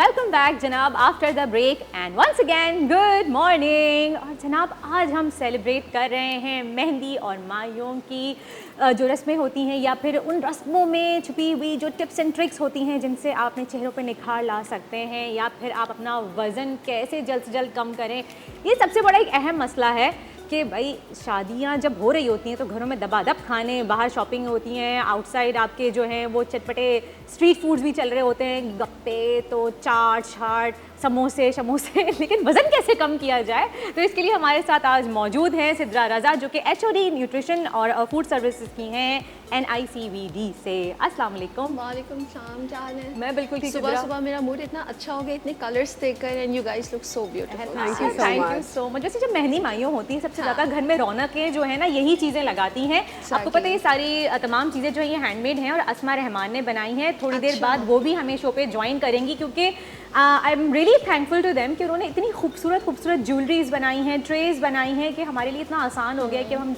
Welcome back जनाब after the break and once again good morning. और जनाब आज हम सेलिब्रेट कर रहे हैं मेहंदी और माइयों की जो रस्में होती हैं या फिर उन रस्मों में छुपी हुई जो टिप्स एंड ट्रिक्स होती हैं जिनसे आप अपने चेहरों पर निखार ला सकते हैं या फिर आप अपना वज़न कैसे जल्द से जल्द कम करें। ये सबसे बड़ा एक अहम मसला है कि भाई शादियाँ जब हो रही होती हैं तो घरों में दबादब खाने, बाहर शॉपिंग होती हैं, आउटसाइड आपके जो हैं वो चटपटे स्ट्रीट फूड्स भी चल रहे होते हैं, गप्पे तो चाट छाट समोसे शमोसे लेकिन वज़न कैसे कम किया जाए, तो इसके लिए हमारे साथ आज मौजूद हैं सिद्रा रज़ा जो कि HOD न्यूट्रिशन और फूड सर्विसेज की हैं NICVD से। अस्सलाम वालेकुम। वालेकुम सलाम, क्या हाल है? मैं बिल्कुल ठीक। सुबह सुबह मेरा मूड इतना अच्छा हो गया इतने कलर्स देखकर and you guys look so beautiful. Thank you so much. जैसे जब मेहंदी माइयों होती हैं सबसे ज़्यादा घर में रौनकें जो है ना यही चीज़ें लगाती हैं। आपको पता है ये सारी तमाम चीज़ें जो है ये हैंडमेड हैं और अस्मा रहमान ने बनाई हैं। थोड़ी देर बाद वो भी हमें शो पे ज्वाइन करेंगी क्योंकि I am really thankful to them कि उन्होंने इतनी खूबसूरत ज्वेलरीज बनाई हैं, ट्रेज बनाई हैं कि हमारे लिए इतना आसान हो गया कि हम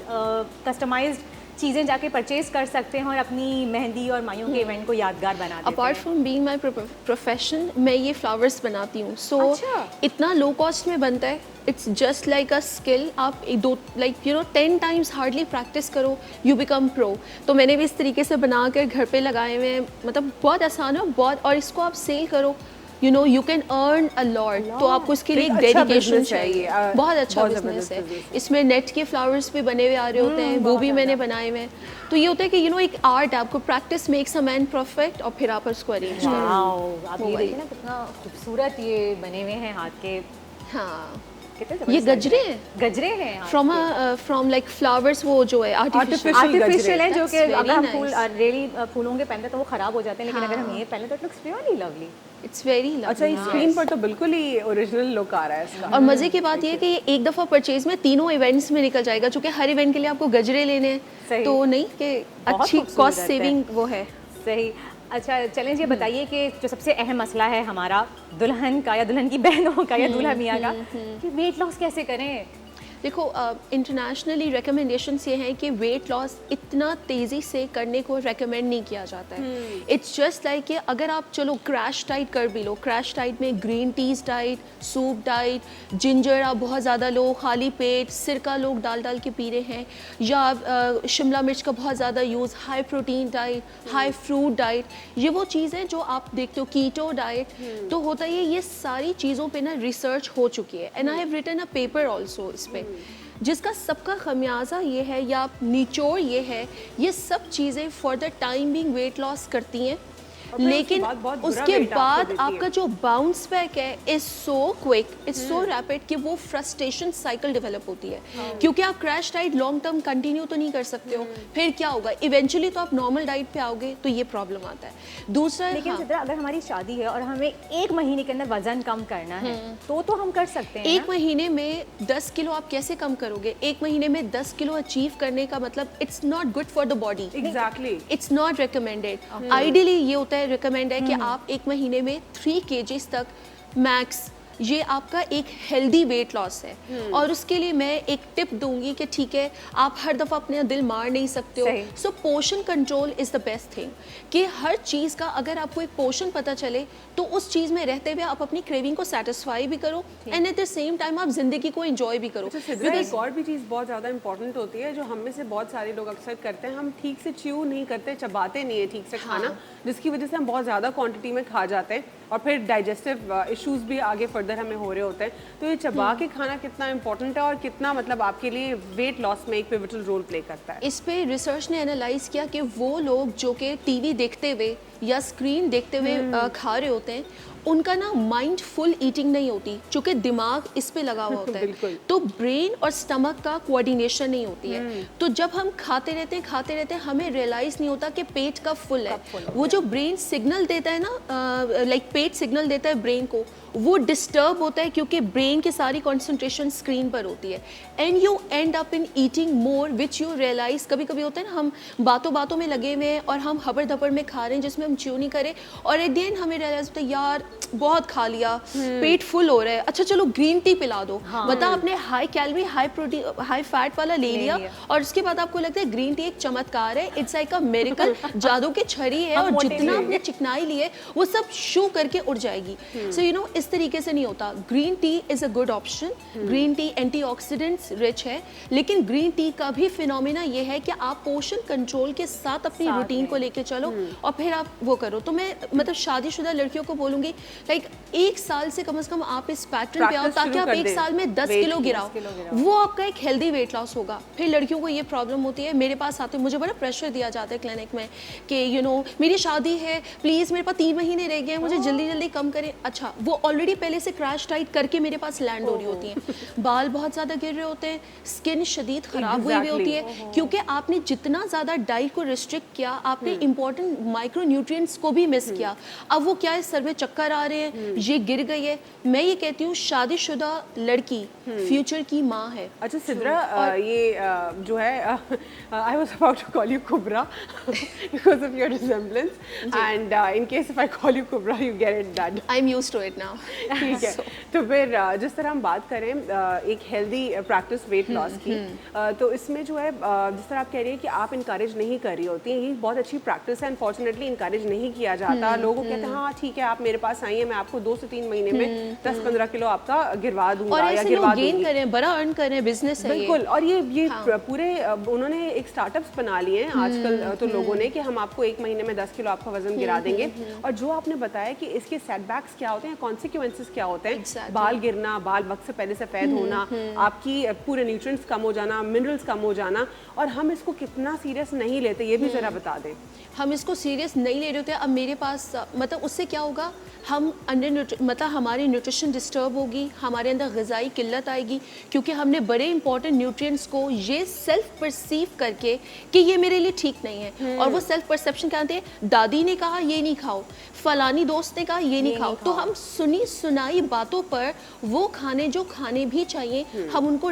कस्टमाइज्ड चीज़ें जाके परचेज कर सकते हैं और अपनी मेहंदी और माइयों के इवेंट को यादगार बना देते हैं। Apart from being my profession मैं ये फ्लावर्स बनाती हूँ, सो इतना लो कॉस्ट में बनता है। It's just like a skill. आप एक दो 10 टाइम्स हार्डली प्रैक्टिस करो, यू बिकम प्रो। तो मैंने भी इस तरीके से बना कर घर पे लगाए हुए हैं, मतलब बहुत आसान है बहुत। और इसको आप सेल करो, you can earn a lot। तो आपको इसके लिए एक डेडिकेशन चाहिए। बहुत अच्छा बिजनेस है। इसमें नेट के फ्लावर्स भी बने हुए आ रहे होते हैं, वो भी मैंने बनाए हुए हैं। तो ये होता है कि एक आर्ट है, आपको practice makes a man perfect और फिर आप उसको अरेंज करें। आप ये देखिए ना कितना खूबसूरत ये बने हुए हैं हाथ के। हाँ, ये गजरे हैं फ्रॉम लाइक फ्लावर्स, वो जो है आर्टिफिशियल है जो कि अगर हम फूलों के पहनते तो वो खराब हो जाते हैं, लेकिन अगर हम ये पहने तो it looks really lovely. It's very lovely. अच्छा, स्क्रीन पर तो बिल्कुल ही ओरिजिनल लुक आ रहा है इसका। और मजे की बात ये है कि ये एक दफ़ा परचेज में तीनों इवेंट्स में निकल जाएगा, क्योंकि हर इवेंट के लिए आपको गजरे लेने हैं, तो नहीं कि अच्छी कॉस्ट सेविंग वो है। सही। अच्छा चलें ये बताइए कि जो सबसे अहम मसला है हमारा दुल्हन का या दुल्हन की बहनों का या दूल्हा मियाँ का कि वेट लॉस कैसे करें। देखो, इंटरनेशनली रिकमेंडेशंस ये हैं कि वेट लॉस इतना तेज़ी से करने को रेकमेंड नहीं किया जाता है। इट्स जस्ट लाइक कि अगर आप चलो क्रैश डाइट कर भी लो, क्रैश डाइट में green teas diet, soup diet, ginger आप बहुत ज़्यादा लो, खाली पेट सिरका लोग डाल के पी रहे हैं, या शिमला मिर्च का बहुत ज़्यादा use, high protein diet, high fruit diet, ये वो चीज़ें जो आप देखते हो, कीटो डाइट। तो होता ये सारी चीज़ों पे ना रिसर्च हो चुकी है and I have written a paper also इस पे, जिसका सबका खमियाजा ये है या निचोड़ ये है, ये सब चीज़ें for the time being weight loss करती हैं, लेकिन उसके बाद आपका जो बाउंस बैक है is so quick, is so rapid कि वो फ्रस्ट्रेशन साइकिल डेवलप होती है। क्योंकि आप crash diet long term continue तो नहीं कर सकते हो, फिर क्या होगा, इवेंचुअली तो आप नॉर्मल डाइट पे आओगे, तो ये प्रॉब्लम आता है। दूसरा, लेकिन सिद्रा अगर हमारी शादी है और हमें 1 महीने के अंदर वजन कम करना है तो हम कर सकते हैं। 1 महीने में 10 किलो आप कैसे कम करोगे? 1 महीने में 10 किलो अचीव करने का मतलब it's not good for the body. Exactly, it's not recommended. Ideally ये होता है, रिकमेंड है कि आप 1 महीने में 3 kgs तक मैक्स, ये आपका एक हेल्दी वेट लॉस है। और उसके लिए मैं एक टिप दूंगी कि ठीक है, आप हर दफ़ा अपने दिल मार नहीं सकते हो, so portion control is the best thing. कि हर चीज़ का अगर आपको एक पोर्शन पता चले तो उस चीज़ में रहते हुए आप अपनी क्रेविंग को सेटिस्फाई भी करो and at the same time आप ज़िंदगी को एंजॉय भी करो। एक और भी चीज़ बहुत ज़्यादा इंपॉर्टेंट होती है जो हम में से बहुत सारे लोग अक्सर करते हैं, हम ठीक से च्यू नहीं करते, चबाते नहीं है ठीक से खाना, जिसकी वजह से हम बहुत ज़्यादा क्वांटिटी में खा जाते हैं और फिर डाइजेस्टिव इश्यूज भी आगे फर्दर हमें हो रहे होते हैं। तो ये चबा के खाना कितना इंपॉर्टेंट है और कितना मतलब आपके लिए वेट लॉस में एक पिवटल रोल प्ले करता है। इस पे रिसर्च ने एनालाइज किया कि वो लोग जो कि टीवी देखते हुए या स्क्रीन देखते हुए खा रहे होते हैं, उनका ना माइंडफुल ईटिंग नहीं होती, क्योंकि दिमाग इस पे लगा हुआ होता है, तो ब्रेन और स्टमक का कोऑर्डिनेशन नहीं होती है। तो जब हम खाते रहते हैं हमें रियलाइज नहीं होता कि पेट कब फुल है। वो जो ब्रेन सिग्नल देता है ना, लाइक पेट सिग्नल देता है ब्रेन को, वो डिस्टर्ब होता है क्योंकि ब्रेन की सारी कंसंट्रेशन स्क्रीन पर होती है and you end up in eating more which you realise. कभी कभी होता है ना, हम बातों में लगे हुए हैं और हम हबर धबर में खा रहे हैं जिसमें हम च्यू नहीं करें, और एट द एंड हमें रियलाइज होता है यार बहुत खा लिया, पेट फुल हो रहा है, अच्छा चलो ग्रीन टी पिला दो। मतलब आपने high calorie high protein high fat वाला ले लिया और उसके बाद आपको लगता है ग्रीन टी एक चमत्कार है, इट्स लाइक अ मिरेकल, जादू की छड़ी है और जितना आपने चिकनाई ली है वो सब शू करके उड़ जाएगी। सो यू नो इस तरीके से नहीं होता। Green tea is a good option, green tea antioxidants rich है, लेकिन ग्रीन टी का भी फिनोमिना ये है कि आप पोषण कंट्रोल के साथ अपनी रूटीन को लेके चलो और फिर आप वो करो। तो मैं मतलब शादीशुदा लड़कियों को बोलूँगी लाइक 1 साल से कम आप इस पैटर्न पे आओ ताकि आप 1 साल में 10 किलो गिराओ, वो आपका एक हेल्दी वेट लॉस होगा। फिर लड़कियों को ये प्रॉब्लम होती है, मेरे पास आते मुझे बड़ा प्रेशर दिया जाता है क्लिनिक में कि यू नो मेरी शादी है, प्लीज़ मेरे पास 3 महीने रह गए हैं, मुझे जल्दी जल्दी कम करें। अच्छा वो ऑलरेडी पहले से क्रैश डाइट करके मेरे पास लैंड हो रही होती हैं, बाल बहुत ज़्यादा गिर रहे होते हैं, स्किन शदीद ख़राब हुई होती है, क्योंकि आपने जितना ज़्यादा डाइट को रिस्ट्रिक्ट किया आपने इंपॉर्टेंट माइक्रो न्यूट्रिएंट्स को भी मिस किया। अब वो क्या है, सर में चक्कर आ रहे हैं, ये गिर गई है। मैं ये कहती हूँ शादीशुदा लड़की फ्यूचर की माँ है। अच्छा सिद्रा, ये जो है I was about to call you Kubra because of your resemblance and in case if I call you Kubra you get it done. I am used to it now. ठीक है, तो फिर जिस तरह हम बात करें एक हेल्दी प्रैक्टिस वेट लॉस की, तो इसमें जो है जिस तरह आप कह रही है कि आप इनकरेज नहीं कर रही होती हैं, ये बहुत अच्छी प्रैक्टिस है, अनफॉर्चुनेटली इनकरेज नहीं किया जाता। लोगों को कहते हैं हाँ ठीक है आप मेरे पास आई हैं, मैं आपको 2 से 3 महीने में 10-15 किलो आपका गिरवा दूंगा और या गिरवा दूंगी। गेन करें, बड़ा अर्न करें, बिजनेस है बिल्कुल। और ये पूरे उन्होंने एक स्टार्टअप्स बना लिए हैं आजकल तो लोगों ने कि हम आपको 1 महीने में 10 किलो आपका वजन गिरा देंगे। और जो आपने बताया कि इसके सेटबैक्स क्या होते हैं, कॉन्सिक्वेंसेस क्या होते हैं, बाल गिरना, बाल वक्त से पहले सफ़ेद होना, आपकी पूरे न्यूट्रिएंट्स कम हो जाना, मिनरल्स कम हो जाना, और हम इसको कितना सीरियस नहीं लेते ये भी ज़रा बता दें। हम इसको सीरियस नहीं ले रहे होते। अब मेरे पास मतलब उससे क्या होगा, हम मतलब हमारी न्यूट्रिशन डिस्टर्ब होगी, हमारे अंदर ग़िज़ाई किल्लत आएगी, क्योंकि हमने बड़े इंपॉर्टेंट न्यूट्रिएंट्स को ये सेल्फ परसीव करके कि ये मेरे लिए ठीक नहीं है। और वो सेल्फ परसेप्शन क्या होते हैं, दादी ने कहा ये नहीं खाओ, फलानी दोस्त ने कहा ये नहीं खाओ, तो हम सुनी सुनाई बातों पर वो खाने जो खाने भी चाहिए हम उनको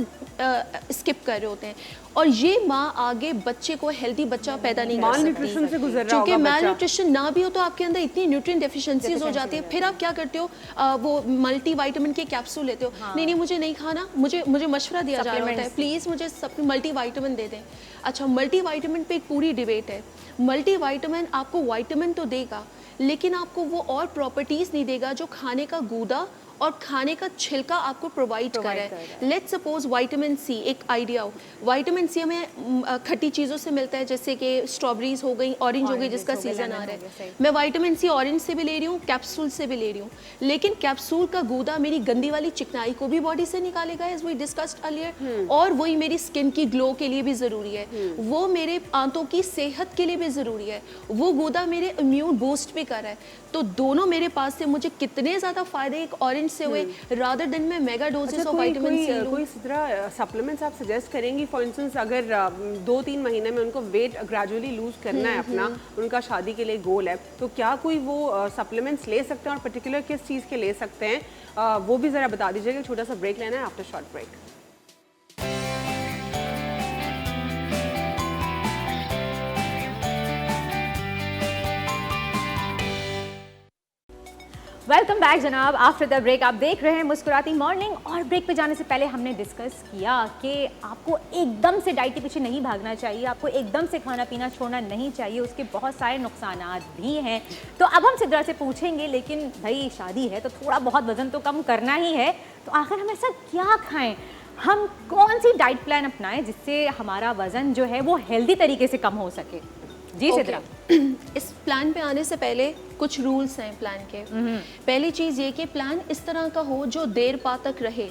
स्किप कर रहे होते हैं। और ये माँ आगे बच्चे को हेल्दी बच्चा पैदा नहीं कर सकती, क्योंकि माल न्यूट्रिशन ना भी हो तो आपके अंदर इतनी न्यूट्रिएंट डेफिशिएंसीज हो जाती है। फिर आप क्या करते हो, वो मल्टी विटामिन के कैप्सूल लेते हो। नहीं मुझे नहीं खाना, मुझे मशवरा दिया जा रहा होता है प्लीज़ मुझे सब मल्टी विटामिन दे दें। अच्छा मल्टी विटामिन पे एक पूरी डिबेट है। मल्टी विटामिन आपको विटामिन तो देगा लेकिन आपको वो और प्रॉपर्टीज़ नहीं देगा जो खाने का गूदा और खाने का छिलका आपको प्रोवाइड कर रहा है। लेट्स सपोज विटामिन सी एक आइडिया हो, विटामिन सी हमें खट्टी चीज़ों से मिलता है, जैसे कि स्ट्रॉबेरीज हो गई, ऑरेंज हो गई जिसका सीजन आ रहा है। मैं विटामिन सी ऑरेंज से भी ले रही हूँ, कैप्सूल से भी ले रही हूँ, लेकिन कैप्सूल का गूदा मेरी गंदी वाली चिकनाई को भी बॉडी से निकालेगा एज वी डिस्कस्ड अर्लियर, और वही मेरी स्किन की ग्लो के लिए भी ज़रूरी है, वो मेरे आंतों की सेहत के लिए भी ज़रूरी है, वो गूदा मेरे इम्यून बूस्ट भी कर रहा है। तो दोनों मेरे पास से मुझे कितने ज़्यादा फ़ायदे एक ऑरेंज से हुए रादर देन मैं mega doses of vitamin C लूं। कोई तरह सप्लीमेंट्स आप सजेस्ट करेंगी? फॉर इंस्टेंस अगर 2-3 महीने में उनको वेट ग्रेजुअली लूज करना है अपना, उनका शादी के लिए गोल है, तो क्या कोई वो सप्लीमेंट्स ले सकते हैं और पर्टिकुलर किस चीज़ के ले सकते हैं, वो भी ज़रा बता दीजिएगा। छोटा सा ब्रेक लेना है, after short break. Welcome back जनाब, आफ्टर द ब्रेक आप देख रहे हैं मुस्कुराती मॉर्निंग। और ब्रेक पे जाने से पहले हमने डिस्कस किया कि आपको एकदम से डाइट के पीछे नहीं भागना चाहिए, आपको एकदम से खाना पीना छोड़ना नहीं चाहिए, उसके बहुत सारे नुकसानात भी हैं। तो अब हम सिद्रा से पूछेंगे, लेकिन भाई शादी है तो थोड़ा बहुत वज़न तो कम करना ही है, तो आखिर हम ऐसा क्या खाएँ, हम कौन सी डाइट प्लान अपनाएं जिससे हमारा वज़न जो है वो हेल्दी तरीके से कम हो सके? जी सिद्रा। इस प्लान पे आने से पहले कुछ रूल्स हैं प्लान के। पहली चीज़ ये कि प्लान इस तरह का हो जो देर पा तक रहे,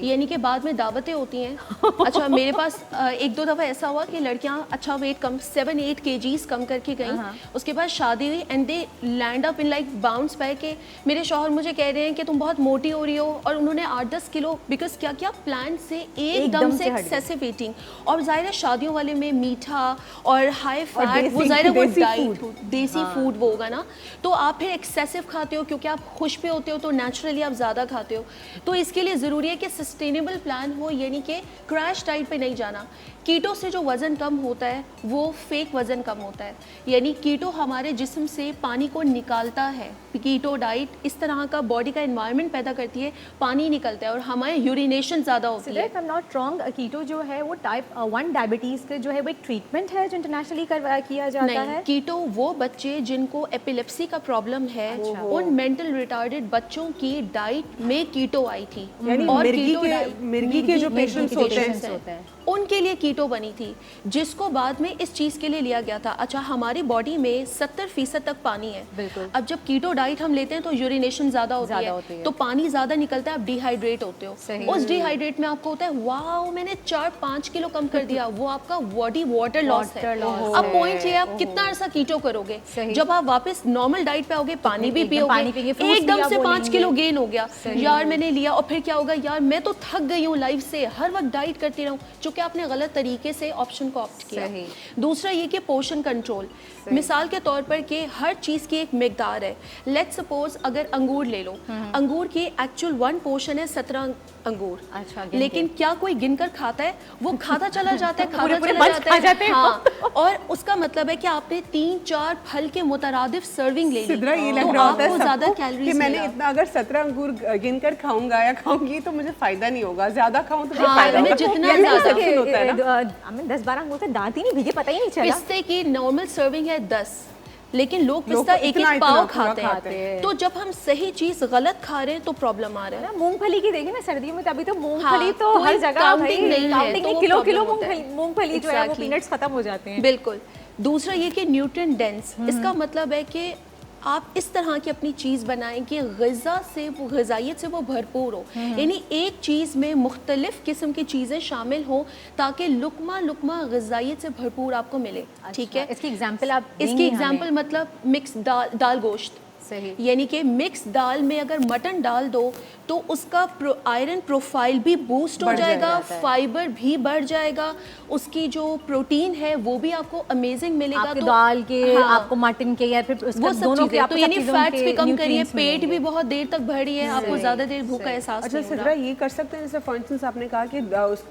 यानी कि बाद में दावतें होती हैं। अच्छा मेरे पास 1-2 दफ़ा ऐसा हुआ कि लड़कियां अच्छा वेट कम 7-8 kgs कम करके गई, उसके बाद शादी हुई and they land up in like bounce back के मेरे शौहर मुझे कह रहे हैं कि तुम बहुत मोटी हो रही हो, और उन्होंने 8-10 किलो बिकॉज क्या क्या प्लान से एकदम से एक्सेसिव ईटिंग। और ज़ाहिर है शादियों वाले में मीठा और हाई फैट, वो ज़ाहिर है वो डाइट देसी फूड वो होगा ना, तो आप फिर एक्सेसिव खाते हो क्योंकि आप खुश पे होते हो तो नेचुरली आप ज़्यादा खाते हो। तो इसके लिए ज़रूरी है कि सस्टेनेबल प्लान हो, यानी कि क्रैश डाइट पे नहीं जाना। कीटो से जो वज़न कम होता है वो फेक वज़न कम होता है, यानी कीटो हमारे जिस्म से पानी को निकालता है। कीटो डाइट इस तरह का बॉडी का एनवायरनमेंट पैदा करती है, पानी निकलता है और हमारे यूरिनेशन ज़्यादा होती है। If I am not wrong, keto जो है वो टाइप 1 डायबिटीज़ के जो है वो एक ट्रीटमेंट है जो इंटरनेशनली किया जाता नहीं, है। कीटो वो बच्चे जिनको एपिलेप्सी का प्रॉब्लम है, उन मेंटल रिटार्डेड बच्चों की डाइट में कीटो आई थी। यानी और मिर्गी के जो पेशेंट्स होते हैं उनके लिए कीटो बनी थी, जिसको बाद में इस चीज़ के लिए लिया गया था। अच्छा, हमारी बॉडी में 70% तक पानी है। बिल्कुल। अब जब कीटो डाइट हम लेते हैं तो यूरिनेशन ज़्यादा होती है, तो पानी ज़्यादा निकलता है, आप डिहाइड्रेट होते हो। उस डिहाइड्रेट में आपको होता है वाओ मैंने 4-5 किलो कम कर दिया, वो आपका बॉडी वाटर लॉस है। अब पॉइंट ये, आप कितना अर्सा कीटो करोगे, जब आप वापस नॉर्मल डाइट पे आओगे, पानी भी पियोगे, एकदम से 5 किलो गेन हो गया, यार मैंने लिया, और फिर क्या होगा, यार मैं तो थक गई हूँ लाइफ से, हर वक्त डाइट करती रहूँ, कि आपने गलत तरीके से ऑप्शन को ऑप्ट किया। दूसरा ये कि पोर्शन कंट्रोल, मिसाल के तौर पर कि हर चीज़ की एक मिकदार है। लेट्स सपोज अगर अंगूर ले लो, अंगूर की एक्चुअल 1 पोर्शन है 17 अंगूर। अच्छा, लेकिन क्या कोई गिनकर खाता है? वो खाता चला जाता है, खाता चला जाता है। हाँ, और उसका मतलब है कि आपने 3-4 फल के मुतरादिफ सर्विंग ले ली, सिद्रा ये लग तो रहा होता है आपको ज़्यादा सबको कैलोरीज कि मैंने इतना अगर 17 अंगूर गिनकर खाऊंगा या खाऊंगी तो मुझे फायदा नहीं होगा, ज्यादा खाऊं तो हाँ, फायदा होगा। जितना यानी ज़्यादा perception होता है ना। 10-12 अंगूर से दांत ही नहीं भीगे, पता ही नहीं चला। पिस्ते की नॉर्मल सर्विंग है 10, लेकिन लोग पिस्ता एक इतना- एक पाव इतना खाते खाते हैं। तो जब हम सही चीज गलत खा रहे हैं तो प्रॉब्लम आ रहा है। ना मूंगफली की देखिए ना, सर्दियों में तभी तो मूंगफली हाँ, तो कोई हर जगह counting नहीं है, काउंटिंग तो में वो किलो problem होता है। मूंगफली जो है वो Exactly. पीनट्स खत्म हो जाते हैं। बिल्कुल। दूसरा ये कि न्यूट्रिएंट डेंस, इसका मतलब है कि आप इस तरह की अपनी चीज़ बनाएं कि ग़िज़ा से वो ग़िज़ाइयत से वो भरपूर हो, यानी एक चीज़ में मुख्तलिफ़ किस्म की चीज़ें शामिल हों ताकि लुकमा लुकमा ग़िज़ाइयत से भरपूर आपको मिले। ठीक है, इसकी एग्जांपल आप इसकी एग्जांपल मतलब मिक्स दाल गोश्त, सही, यानी कि मिक्स दाल में अगर मटन डाल दो तो उसका आयरन प्रोफाइल भी बूस्ट हो जाएगा, फाइबर भी बढ़ जाएगा, उसकी जो प्रोटीन है वो भी आपको अमेजिंग मिलेगा। आपके तो दाल के, हाँ, आपको मटन के, या फिर उसका वो सब दोनों के, तो यानी फैट्स भी कम करिए, nutrients पेट भी मिलेंगे। बहुत देर तक भरी है, आपको ज़्यादा देर भूख का एहसास अच्छा नहीं सिद्रा, होगा। ये कर सकते हैं जैसे फॉर इंस्टेंस आपने कहा कि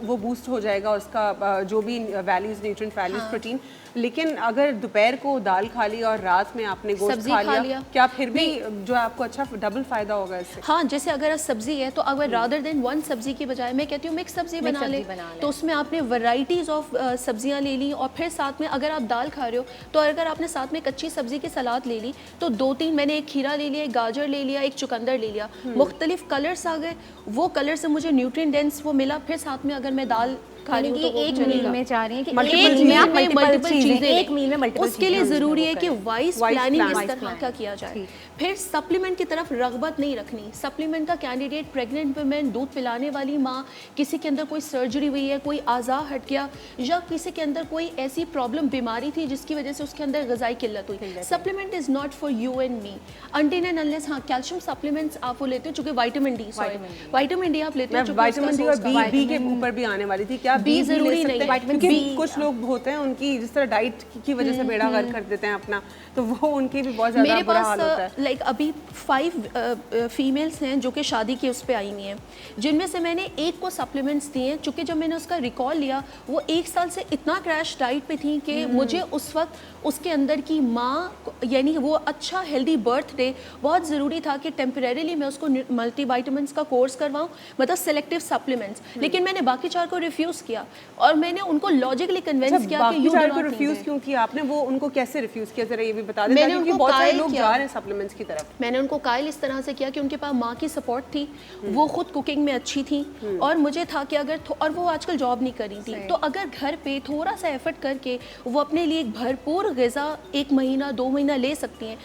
वो बूस्ट हो जाएगा उसका जो भी वैल्यूज, न्यूट्रिएंट वैल्यूज, प्रोटीन, लेकिन अगर दोपहर को दाल खा ली और रात में आपने गोश्त सब्जी खा खा लिया, लिया, क्या फिर भी जो है आपको अच्छा डबल फायदा होगा इससे? हाँ, जैसे अगर सब्जी है तो अगर रादर देन 1 सब्जी की बजाय मैं कहती हूँ मिक्स सब्जी बना ले, तो उसमें आपने वैरायटीज ऑफ सब्जियां ले ली, और फिर साथ में अगर आप दाल खा रहे हो तो अगर आपने साथ में कच्ची सब्जी की सलाद ले ली तो 2-3, मैंने एक खीरा ले लिया, एक गाजर ले लिया, एक चुकंदर ले लिया, मुख्तलिफ कलर्स आ गए, वो कलर से मुझे न्यूट्रिएंट डेंस वो मिला, फिर साथ में अगर मैं दाल खा रही हूँ तो एक मील में चाह रही हैं कि एक मील में मल्टीपल चीजें, एक मील में मल्टीपल, उसके लिए ज़रूरी है कि वाइज प्लानिंग इस तरह plan का किया जाए। फिर सप्लीमेंट की तरफ रगबत नहीं रखनी। सप्लीमेंट का कैंडिडेट प्रेग्नेंट वुमेन, दूध पिलाने वाली माँ, किसी के अंदर कोई सर्जरी हुई है, कोई आज़ा हट गया, या किसी के अंदर कोई ऐसी प्रॉब्लम बीमारी थी जिसकी वजह से उसके अंदर ग़िज़ाई किल्लत हुई। Supplement is not for you and me until and unless, हाँ कैल्शियम सप्लीमेंट्स आप वो लेते हो, चूँकि विटामिन डी आप लेते हो, विटामिन डी और बी के ऊपर भी आने वाली थी, क्या बी जरूरी नहीं, क्योंकि कुछ लोग होते हैं उनकी जिस तरह डाइट की वजह से बेड़ा गर्क कर देते हैं अपना, तो वो उनके भी बहुत ज़्यादा बुरा हाल होता है। लाइक अभी 5 फीमेल्स हैं जो कि शादी के उस पर आई हुई हैं, जिनमें से मैंने एक को सप्लीमेंट्स दिए हैं, चूँकि जब मैंने उसका रिकॉल लिया वो 1 साल से इतना क्रैश डाइट पे थी कि मुझे उस वक्त उसके अंदर की माँ, यानी वो अच्छा हेल्दी बर्थ डे बहुत ज़रूरी था कि टेम्परेरीली मैं उसको मल्टीविटामिन्स का कोर्स करवाऊँ, मतलब सेलेक्टिव सप्लीमेंट्स, लेकिन मैंने बाकी 4 को रिफ्यूज़ किया और मैंने उनको लॉजिकली कन्विंस किया कि यू को रिफ्यूज क्यों किया आपने? वो उनको कैसे रिफ्यूज किया, जरा ये भी बता दें, मैंने क्योंकि उनको बहुत सारे कायल लोग किया। जा रहे हैं सप्लीमेंट्स की तरफ। मैंने उनको कायल इस तरह से किया कि उनके पास माँ की सपोर्ट थी, वो खुद कुकिंग में अच्छी थी, और मुझे था कि अगर और वो आजकल जॉब नहीं कर रही थी, तो अगर घर पे थोड़ा सा एफर्ट करके वो अपने लिए एक भरपूर ग़िज़ा 1 महीना 2 महीना ले सकती हैं,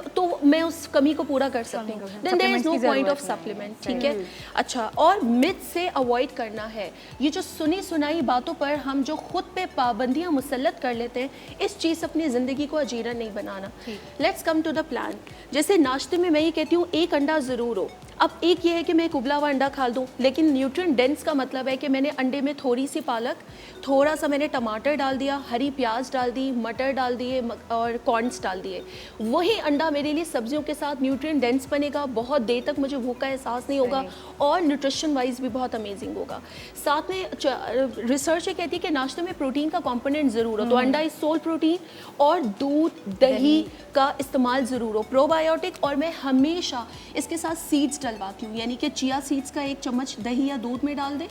तो मैं उस कमी को पूरा कर सकती हूँ। Then there is no point of supplement. ठीक है, अच्छा, और मिथ से अवॉइड करना है। ये जो सुनी सुनाई बातों पर हम जो खुद पे पाबंदियां मुसल्लत कर लेते हैं, इस चीज़ से अपनी ज़िंदगी को अजीरा नहीं बनाना। Let's come to the plan. जैसे नाश्ते में मैं ये कहती हूँ 1 अंडा ज़रूर हो, अब एक ये है कि मैं एक उबला हुआ अंडा खा दूँ, लेकिन न्यूट्रिएंट डेंस का मतलब है कि मैंने अंडे में थोड़ी सी पालक, थोड़ा सा मैंने टमाटर डाल दिया, हरी प्याज डाल दी, मटर डाल दिए और कॉर्न्स डाल दिए। वही अंडा मेरे लिए सब्जियों के साथ न्यूट्रिएंट डेंस बनेगा, बहुत देर तक मुझे भूख का एहसास नहीं होगा और न्यूट्रिशन वाइज भी बहुत अमेजिंग होगा। साथ में रिसर्च ये कहती है कि नाश्ते में प्रोटीन का कंपोनेंट ज़रूर हो, तो अंडा इज सोल प्रोटीन और दूध दही का इस्तेमाल ज़रूर हो, प्रोबायोटिक। और मैं हमेशा इसके साथ सीड्स डलवाती हूँ, यानी कि चिया सीड्स का 1 चम्मच दही या दूध में डाल दें।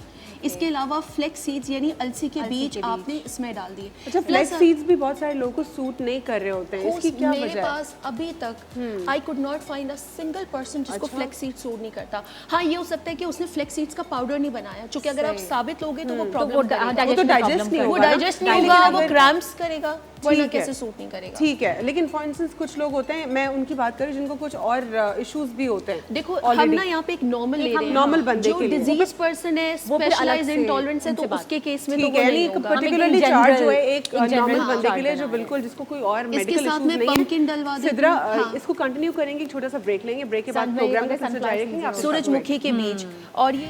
इसके अलावा फ्लेक्स सीड्स यानी अलसी के बीज आपने इसमें डाल दिए। अच्छा, फ्लेक्स सीड्स भी बहुत सारे लोगों को सूट नहीं कर रहे होते हैं, इसकी क्या वजह है? मेरे पास अभी तक I could not find a single person जिसको फ्लेक्स सीड्स सूट नहीं करता। हाँ, ये हो सकता है कि उसने फ्लेक्स सीड्स का पाउडर नहीं बनाया, क्योंकि अगर आप साबित लोगे तो वो प्रॉब्लम वो तो डाइजेस्ट नहीं होगा, वो क्रैम्प्स करेगा, वरना कैसे सूट नहीं करेगा। ठीक है, लेकिन फॉर इंस्टेंस कुछ लोग होते हैं, मैं उनकी बात करूं जिनको कुछ और इश्यूज भी होते हैं। देखो हम ना यहाँ पे एक नॉर्मल ले रहे हैं, नॉर्मल बंदे जो के लिए डिजीज पर्सन है, स्पेशलाइज्ड इंटॉलरेंस है, तो उसके केस में तो वो नहीं होगा। पर्टिकुलरली चार्ज जो है एक नॉर्मल बंदे के लिए जो बिल्कुल जिसको कोई और मेडिकल इश्यूज नहीं है। पंपकिन डलवा दें। सिद्रा, इसको कंटिन्यू करेंगे, एक छोटा सा ब्रेक लेंगे, ब्रेक के बाद प्रोग्राम में फिर से जारी रखेंगे। सूरजमुखी के बीज और ये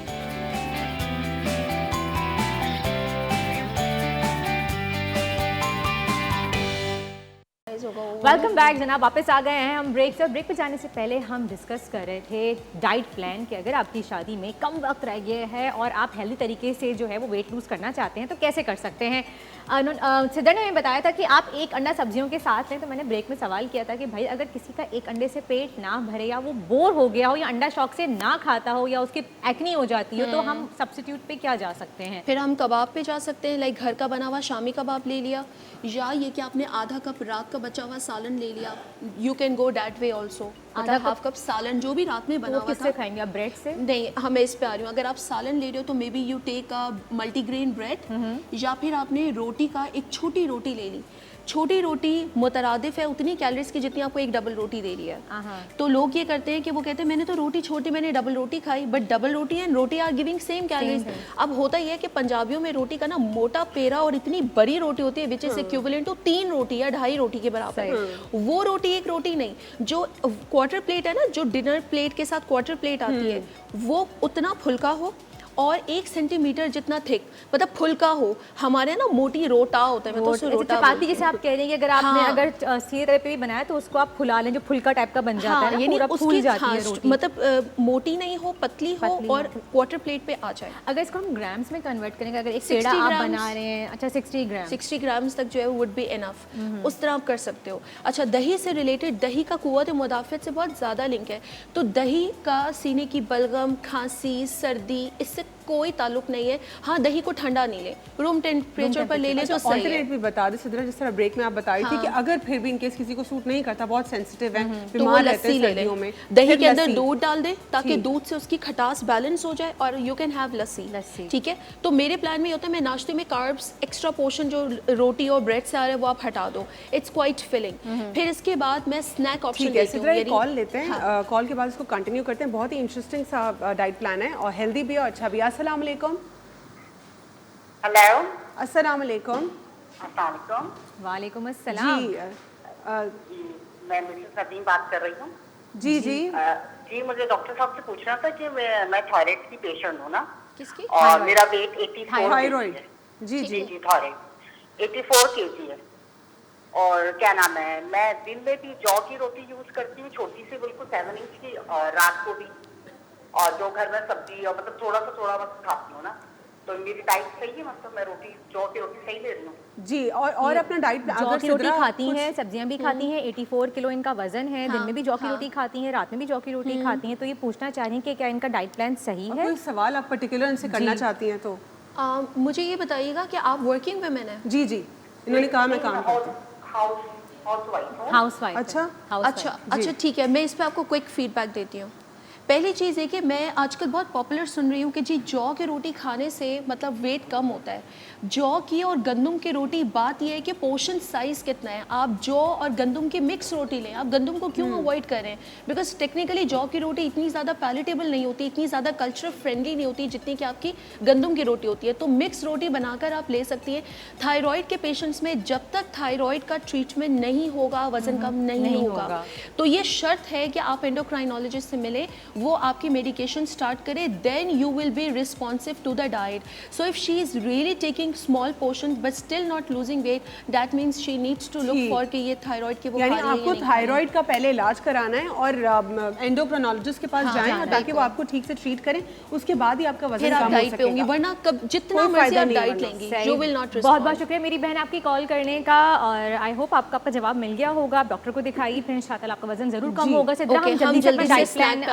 वेलकम बैक जनाब, वापस आ गए हैं हम ब्रेक से। ब्रेक पे जाने से पहले हम डिस्कस कर रहे थे डाइट प्लान कि अगर आपकी शादी में कम वक्त रह गया है और आप हेल्दी तरीके से जो है वो वेट लूज़ करना चाहते हैं तो कैसे कर सकते हैं। सिद्धा ने हमें बताया था कि आप एक अंडा सब्जियों के साथ लें, तो मैंने ब्रेक में सवाल किया था कि भाई अगर किसी का एक अंडे से पेट ना भरे या वो बोर हो गया हो या अंडा शौक से ना खाता हो या उसकी एक्नी हो जाती हो, तो हम सब्स्टिट्यूट पे क्या जा सकते हैं? फिर हम कबाब पे जा सकते हैं, लाइक घर का बना हुआ शामी कबाब ले लिया, या ये कि आपने आधा कप रात का बचा हुआ सालन ले लिया। You can go that way also. मतलब हाफ कप सालन जो भी रात में बना हुआ था। किससे खाएंगे आप, ब्रेड से? नहीं, हमें इस पे आ रही हूँ। अगर आप सालन ले रहे हो तो maybe you take a multigrain bread, या फिर आपने रोटी का एक छोटी रोटी ले ली। छोटी रोटी मुतरादिफ है उतनी कैलोरीज की जितनी आपको एक डबल रोटी दे रही है। तो लोग ये करते हैं कि वो कहते हैं मैंने तो रोटी छोटी, मैंने डबल रोटी खाई, but double roti and roti are giving same calories. अब होता ये है कि पंजाबियों में रोटी का ना मोटा पेरा और इतनी बड़ी रोटी होती है विच इज इक्विवेलेंट टू 3 रोटी या 2.5 रोटी के बराबर। वो रोटी एक रोटी नहीं, जो क्वार्टर प्लेट है ना, जो डिनर प्लेट के साथ क्वार्टर प्लेट आती है, वो उतना फुल्का हो और 1 सेंटीमीटर जितना थिक, मतलब फुल्का हो। हमारे ना मोटी रोटा होता है, मैं तो उसे रोटा चपाती जैसे आप कह रही हैं कि अगर आपने अगर सीधे तवे पे भी बनाया तो उसको आप फुला लें, जो फुल्का टाइप का बन जाता है, पूरा फूल जाती है रोटी। मतलब मोटी नहीं हो, पतली हो और क्वार्टर प्लेट पे आ जाए। अगर इसको हम ग्राम्स में कन्वर्ट करेंगे, अगर एक पेड़ा आप बना रहे हैं, अच्छा 60 ग्राम्स तक जो है वुड बी इनफ, उस तरह आप कर सकते हो। अच्छा, दही से रिलेटेड, दही का कुव्वत मुदाफ़त से बहुत ज़्यादा लिंक है, तो दही का सीने की बलगम, खांसी, सर्दी, इससे कोई ताल्लुक नहीं है। हाँ, दही को ठंडा नहीं ले, रूम टेम्परेचर पर ले ले तो सही है। अल्टरनेट भी बता दे सिद्रा, जिस तरह ब्रेक में आप बता रही थी कि अगर फिर भी इनकेस किसी को सूट नहीं करता, बहुत सेंसिटिव है, तो वो लस्सी ले ले, दही के अंदर दूध डाल दे ताकि दूध से उसकी खटास बैलेंस हो जाए और यू कैन हैव लस्सी। ठीक है, तो मेरे प्लान में होता है मैं नाश्ते में कार्ब्स एक्स्ट्रा पोर्शन जो रोटी और ब्रेड से आ रहा है वो आप हटा दो, इट्स क्वाइट फिलिंग। फिर इसके बाद मैं स्नैक ऑप्शन लेती हूँ। कॉल लेते हैं, कॉल के बाद इसको कंटिन्यू करते हैं। बहुत ही इंटरेस्टिंग सा डाइट प्लान है और हेल्दी भी और अच्छा भी। अस्सलाम वालेकुम। हेलो, अस्सलाम वालेकुम। अस्सलाम वालेकुम। वालेकुम अस्सलाम। जी, मैं मिसेस नदीम बात कर रही हूँ। जी जी जी, मुझे डॉक्टर साहब से पूछना था कि मैं थायराइड की पेशेंट हूँ ना। किसकी? और मेरा वेट 84 थायराइड। जी जी जी, थायराइड 84 kg है। और क्या नाम है, मैं दिन में भी जौ की रोटी यूज करती हूँ, छोटी सी बिल्कुल 7 इंच की, और रात को भी, और जो घर में सब्जी और मतलब थोड़ा बस खाती हूँ ना, तो मेरी डाइट सही है, मतलब मैं रोटी जौ की रोटी सही ले रही हूँ जी। और अपना डाइट, जौ की रोटी खाती हैं, सब्जियां भी खाती हैं, 84 किलो इनका वजन है, दिन में भी जौ की रोटी खाती हैं, रात में भी जौ की रोटी खाती हैं, तो ये पूछना चाह रही हैं कि क्या इनका डाइट प्लान सही है? कोई सवाल आप पर्टिकुलर इनसे करना चाहती हैं तो मुझे ये बताइएगा कि आप वर्किंग वुमेन है? जी जी, इन्होंने कहा मैं काम करती हूँ, हाउसवाइफ। अच्छा ठीक है, मैं इस पे आपको क्विक फीडबैक देती हूँ। पहली चीज़ है कि मैं आजकल बहुत पॉपुलर सुन रही हूँ कि जी जौ की रोटी खाने से मतलब वेट कम होता है। जौ की और गंदम की रोटी, बात यह है कि पोर्शन साइज़ कितना है। आप जौ और गंदम की मिक्स रोटी लें, आप गंदम को क्यों अवॉइड कर रहे हैं? बिकॉज टेक्निकली जौ की रोटी इतनी ज़्यादा पैलेटेबल नहीं होती, इतनी ज़्यादा कल्चर फ्रेंडली नहीं होती जितनी कि आपकी गंदम की रोटी होती है। तो मिक्स रोटी बनाकर आप ले सकती हैं। थायराइड के पेशेंट्स में जब तक थायराइड का ट्रीटमेंट नहीं होगा, वजन कम नहीं होगा। तो ये शर्त है कि आप एंडोक्राइनोलॉजिस्ट से मिलें, वो आपकी मेडिकेशन स्टार्ट करे, then you will be responsive to the diet. So if she is really taking small portion but still not losing weight, that means she needs to look for कि ये thyroid के वो यानी आपको thyroid का पहले इलाज कराना है और एंडोक्रोनोलॉजिस्ट के पास जाएं और ताकि वो आपको ठीक से ट्रीट करें, उसके बाद ही आपका वजन कम हो डाइट पे होंगी, वरना जितना मर्जी आप डाइट लेंगी यू विल नॉट रिस्पॉन्ड. बहुत बहुत शुक्रिया मेरी बहन आपकी कॉल करने का, और आई होप आपका जवाब मिल गया होगा. आप डॉक्टर को दिखाइए, फिर इंशाल्लाह आपका वजन जरूर कम होगा. सिद्रा, हम जल्दी से डाइट प्लान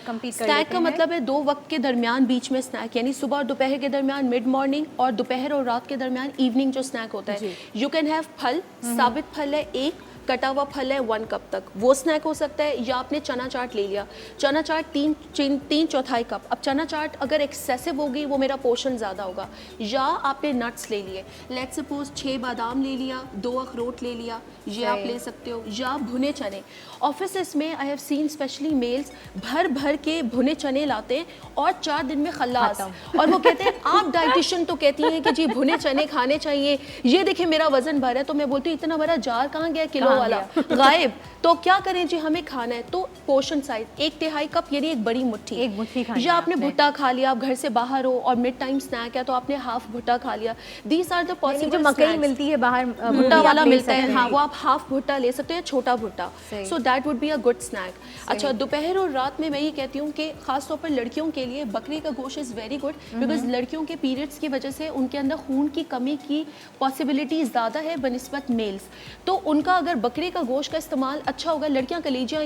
कंप्लीट कर लेते हैं. स्नैक का मतलब है 2 वक्त के दरमियान बीच में स्नैक, यानी सुबह और दोपहर के दरमियान मिड मॉर्निंग, और दोपहर और रात के दरमियान इवनिंग जो स्नैक होता है. यू कैन हैव फल, साबित फल है 1, कटा हुआ फल है 1 कप तक, वो स्नैक हो सकता है. या आपने चना चाट ले लिया, चना चाट 3/4 कप. अब चना चाट अगर एक्सेसिव होगी वो मेरा पोर्शन ज़्यादा होगा. या आपने नट्स ले लिए, लेट्स सपोज 6 बादाम ले लिया, 2 अखरोट ले लिया, ये आप ले सकते हो. या भुने चने, ऑफिस में I have seen specially males भर भर के भुने चने लाते हैं और 4 दिन में खल्लास, और वो कहते हैं आप डाइटिशियन तो कहती हैं कि जी भुने चने खाने चाहिए, ये देखिए मेरा वजन बढ़ रहा है. तो मैं बोलती हूँ इतना बड़ा जार कहाँ गया, किलो वाला गायब. तो क्या करें जी, हमें खाना है तो पोर्शन साइज 1/3 कप, यानी एक बड़ी मुट्ठी, एक मुट्ठी खानी. या आपने भुट्टा खा लिया, आप घर से बाहर हो और मिड टाइम स्नैक है तो आपने हाफ भुट्टा खा लिया. These are the possible. जो मकई मिलती है बाहर भुट्टा वाला मिलता है, हाँ, वो आप हाफ भुट्टा ले सकते हैं, छोटा भुट्टा. So that would be a good snack. अच्छा, दोपहर और रात में मैं ये कहती हूँ कि खासतौर पर लड़कियों के लिए बकरी का गोश्त इज़ वेरी गुड, बिकॉज लड़कियों के पीरियड्स की वजह से उनके अंदर खून की कमी की पॉसिबिलिटी ज़्यादा है बनिस्बत मेल्स. तो उनका अगर बकरी का गोश्त का इस्तेमाल अच्छा होगा. लड़कियाँ कलेजियाँ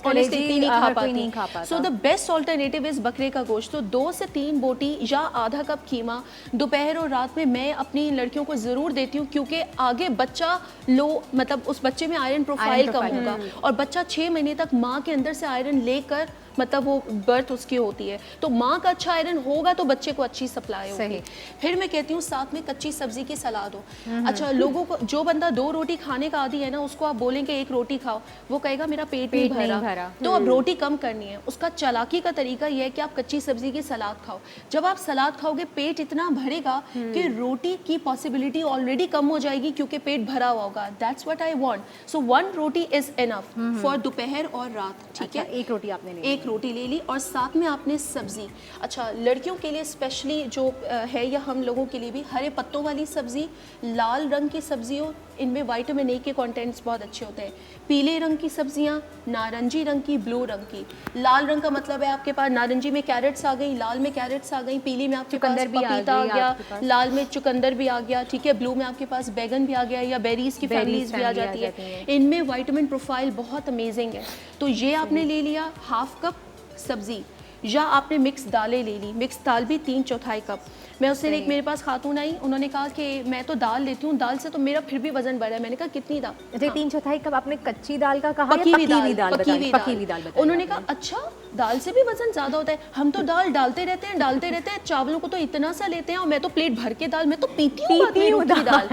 ऑनेस्टली नहीं खा पाती. So the best alternative is बकरे का गोश्त. तो 2 से 3 बोटी या आधा कप कीमा दोपहर और रात में मैं अपनी लड़कियों को ज़रूर देती हूँ, क्योंकि आगे बच्चा मतलब उस बच्चे में आयरन प्रोफाइल कम होगा, और बच्चा 6 महीने तक माँ के अंदर से आयरन लेकर मतलब वो बर्थ उसकी होती है, तो माँ का अच्छा आयरन होगा तो बच्चे को अच्छी सप्लाई होगी. फिर मैं कहती हूँ साथ में कच्ची सब्जी की सलाद हो. अच्छा, लोगों को जो बंदा 2 रोटी खाने का आदी है ना, उसको आप बोलेंगे 1 रोटी खाओ, वो कहेगा मेरा पेट नहीं भरा. तो अब रोटी कम करनी है, उसका चालाकी का तरीका यह है कि आप कच्ची सब्जी की सलाद खाओ. जब आप सलाद खाओगे पेट इतना भरेगा कि रोटी की पॉसिबिलिटी ऑलरेडी कम हो जाएगी, क्योंकि पेट भरा हुआ होगा. That's what I want. So 1 roti is enough for दोपहर और रात. ठीक है, 1 रोटी आपने ले ली, 1 रोटी ले ली, और साथ में आपने सब्जी. अच्छा, लड़कियों के लिए स्पेशली जो है, या हम लोगों के लिए भी, हरे पत्तों वाली सब्जी, लाल रंग की सब्जी हो, इनमें विटामिन ए के कंटेंट्स बहुत अच्छे होते हैं. पीले रंग की सब्जियां, नारंगी रंग की, ब्लू रंग की. लाल रंग का मतलब है आपके पास नारंगी में कैरेट्स आ गई, लाल में कैरेट्स आ गई, पीली में आपके पास पपीता आ गया, लाल में चुकंदर भी आ गया. ठीक है, ब्लू में आपके पास बैगन भी आ गया, या बेरीज की फैमिलीज भी आ जाती है. इनमें विटामिन प्रोफाइल बहुत अमेजिंग है. तो ये आपने ले लिया हाफ कप सब्जी. या आपने मिक्स दालें ले ली, मिक्स दाल भी 3/4 कप. मैं उससे एक मेरे पास खातून आई, उन्होंने कहा कि मैं तो दाल लेती हूँ, दाल से तो मेरा फिर भी वजन बढ़ा है. मैंने कहा कितनी दाल? अच्छा, 3/4 कप आपने कच्ची दाल का कहा, पकी हुई दाल बताई. उन्होंने कहा अच्छा, दाल से भी वजन ज़्यादा होता है. हम तो दाल डालते रहते हैं, चावलों को तो इतना सा लेते हैं, और मैं तो प्लेट भर के दाल, मैं तो पीती हूँ दाल.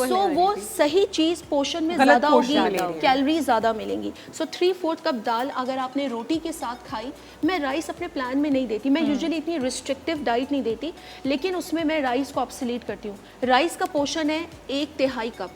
सो वो सही चीज़ पोषण में ज़्यादा होगी, कैलोरी ज़्यादा मिलेंगी. सो 3/4 कप दाल अगर आपने रोटी के साथ खाई. मैं राइस अपने प्लान में नहीं देती, मैं यूजुअली इतनी रिस्ट्रिक्टिव डाइट नहीं देती, लेकिन उसमें मैं राइस को ऑब्सोलीट करती हूँ. राइस का पोर्शन है 1/3 कप.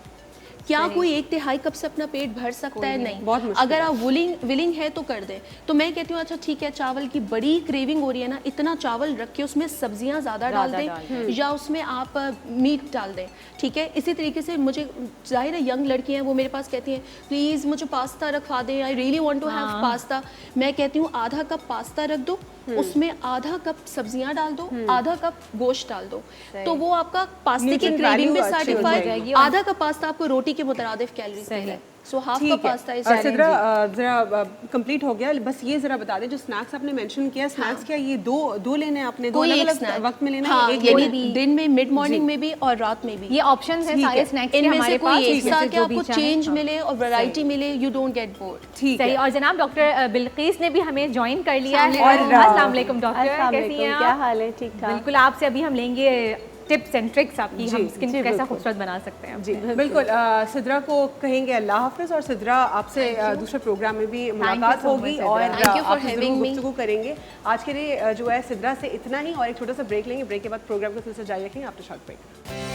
क्या कोई 1/3 कप से अपना पेट भर सकता है? नहीं. अगर आप विलिंग है तो कर दें. तो मैं कहती हूँ अच्छा ठीक है, चावल की बड़ी क्रेविंग हो रही है ना, इतना चावल रख के उसमें सब्जियां ज़्यादा डाल दें, या उसमें आप मीट डाल दें. ठीक है, इसी तरीके से मुझे जाहिर है यंग लड़की हैं, वो मेरे पास कहती हैं प्लीज़ मुझे पास्ता रखवा दें, I really want to have pasta. मैं कहती हूँ आधा कप पास्ता रख दो, उसमें आधा कप सब्जियां डाल दो, आधा कप गोश्त डाल दो, तो वो आपका पास्ते की क्रेविंग में सैटिस्फाई. आधा कप पास्ता आपको रोटी के मुतरादिफ कैलोरीज देगा. So half cup pasta is. जरा कंप्लीट हो गया. बस ये जरा बता दें, जो स्नैक्स आपने मेंशन किया, स्नैक्स क्या ये दो लेने हैं आपने, 2 अलग वक्त में लेना है? एक दिन में, मिड मॉर्निंग में भी और रात में भी. ये ऑप्शंस हैं सारे स्नैक्स के हमारे पास. कोई एक साथ आपको चेंज मिले और वैरायटी मिले, यू डोंट गेट बोर्ड. ठीक है. और जनाब डॉक्टर बिल्किस ने भी हमें ज्वाइन कर लिया है. अस्सलाम वालेकुम डॉक्टर, कैसी हैं आप? क्या हाल है? ठीक ठाक. बिल्कुल, आपसे अभी हम लेंगे टिप्स एंड ट्रिक्स आपकी, हम स्किन को कैसा खूबसूरत बना सकते हैं. जी बिल्कुल. सिद्रा को कहेंगे अल्लाह हाफिज़, और सिद्रा आपसे दूसरे प्रोग्राम में भी मुलाकात होगी और आपसे ज़रूर गुफ्तगू करेंगे. आज के लिए जो है सिद्रा से इतना ही, और एक छोटा सा ब्रेक लेंगे. ब्रेक के बाद प्रोग्राम को फिर से जारी रखेंगे आफ्टर शॉर्ट ब्रेक.